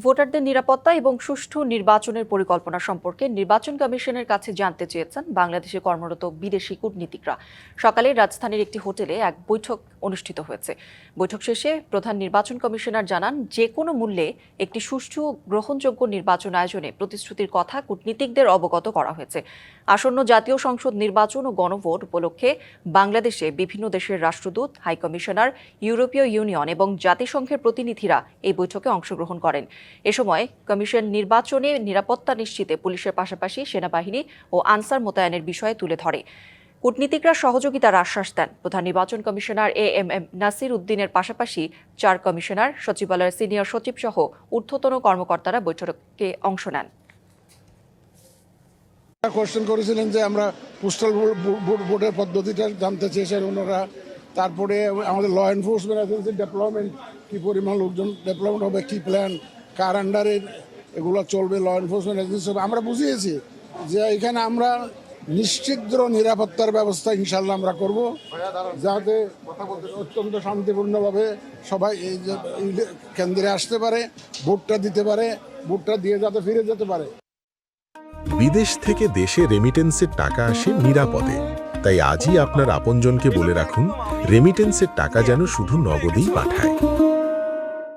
ভোটারদের নিরাপত্তা এবং সুষ্ঠু নির্বাচনের পরিকল্পনা সম্পর্কে নির্বাচন কমিশনের কাছে জানতে চেয়েছেন বাংলাদেশে কর্মরত বিদেশি কূটনীতিকরা। সকালে রাজধানীর একটি হোটেলে এক বৈঠক অনুষ্ঠিত হয়েছে। বৈঠক শেষে প্রধান নির্বাচন কমিশনার জানান, যে কোনো মূল্যে একটি সুষ্ঠু গ্রহণযোগ্য নির্বাচন আয়োজনে প্রতিশ্রুতির কথা কূটনীতিকদের অবগত করা হয়েছে। আসন্ন জাতীয় সংসদ নির্বাচন ও গণভোট উপলক্ষে বাংলাদেশে বিভিন্ন দেশের রাষ্ট্রদূত, হাইকমিশনার, ইউরোপীয় ইউনিয়ন এবং জাতিসংঘের প্রতিনিধিরা এই বৈঠকে অংশগ্রহণ করেন। এ সময় কমিশন নির্বাচনে নিরাপত্তা নিশ্চিতে পুলিশের পাশাপাশি সেনাবাহিনী ও আনসার মোতায়েনের বিষয়ে তুলে ধরে। কূটনীতিকরা সহযোগিতার আশ্বাস দেন। প্রধান নির্বাচন কমিশনার এম নাসির উদ্দিনের পাশাপাশি 4 কমিশনার, সচিবালয়ের সিনিয়র সচিব সহ ঊর্ধ্বতন কর্মকর্তারা বৈঠকে অংশ নেন। কোয়েশ্চেন করেছিলেন যে আমরা পোস্টাল ভোটের পদ্ধতিটা জানতে চেয়েছেন ওনারা। তারপরে আমাদের ল এনফোর্সমেন্ট এজেন্সি ডেভেলপমেন্ট, কী পরিমাণ লোকজন ডেভেলপমেন্ট হবে, কী প্ল্যান, কার আন্ডারে এগুলো চলবে, ল এনফোর্সমেন্ট এজেন্সি আমরা বুঝিয়েছি যে এখানে আমরা নিশ্চিদ্র নিরাপত্তার ব্যবস্থা ইনশাল্লাহ আমরা করব, যাতে অত্যন্ত শান্তিপূর্ণভাবে সবাই এই যে কেন্দ্রে আসতে পারে, ভোটটা দিতে পারে, ভোটটা দিয়ে যাতে ফিরে যেতে পারে। বিদেশ থেকে দেশে রেমিটেন্সের টাকা আসে নিরাপদে। তাই আজই আপনার আপনজনকে বলে রাখুন, রেমিটেন্সের টাকা যেন শুধু নগদেই পাঠায়।